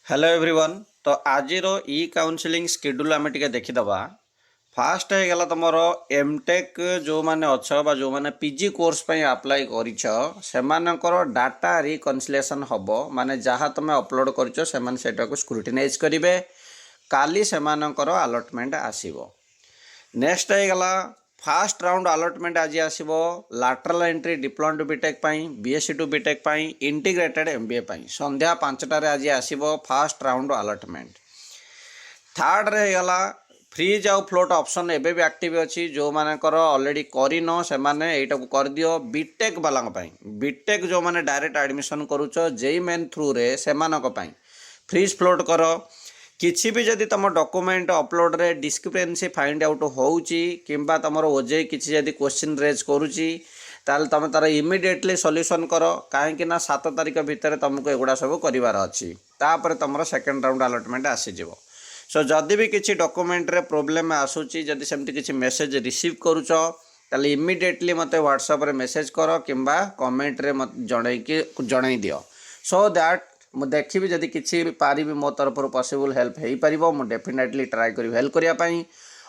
Hello everyone. तो आज इ काउनसिलिंग शेड्यूल आम टे देखीदबा। फास्ट है गला तुम एमटेक जो मैंने अच्छ बा जो मैंने पीजी कोर्स पे अप्लाई कर डाटा रिकनसिलेशन हम माने जहाँ तुम अपलोड कर स्क्रूटिनाइज करेंगे। काली से अलॉटमेंट आसीबो। नेक्स्ट है गला फास्ट राउंड अलॉटमेंट आज आसीबो lateral entry diploma to BTech BSc to BTech integrated MBA संध्या 5टार आज आसीबो फास्ट राउंड अलॉटमेंट। थर्ड रे गला फ्रीज आउ फ्लोट ऑप्शन एबे भी एक्टिव अच्छी जो मानकर ऑलरेडी करिनो से माने एटा को कर दियो। बीटेक वाला बीटेक जो माने डायरेक्ट एडमिशन करूछ जेई मेन थ्रू रे से मानक फ्रीज फ्लोट करो। किसी भी जदि तुम डॉक्यूमेंट अपलोड रे डिस्क्रिपेंसी फाइंड आउट होउची किंबा तुमर ओजे किसी जदि क्वेश्चन रेज करूची ताल तुम तार इमिडिएटली सॉल्यूशन करो कहीं ना 7 तारिख भितर तुमको एगुड़ा सब करिवार अछि। तापर तुमर सेकंड राउंड अलॉटमेंट आसी जिवो। सो जदि भी किसी डॉक्यूमेंट रे प्रॉब्लम आसुची जदि सेमती किसी मेसेज रिसीव करूछ ताले इमिडिएटली मते व्हाट्सएप रे मेसेज करो किंबा कमेंट रे मत जणाई दियो सो दैट मु देखी जदि किसी पारि मो तरफ पॉसिबल हेल्प हो पार मु डेफिनेटली ट्राई करी हेल्प करने।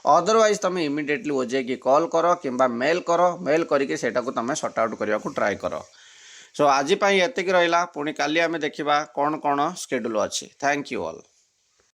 अदरवाइज तुम इमिडिएटली ओजे की कॉल करो किंबा मेल करो मेल करके सेटा को तुम सॉर्ट आउट करने को ट्राई करो। सो आज एतिक रहा पुणी काली आम देखा कौन कौन शेड्यूल अच्छी। Thank you all.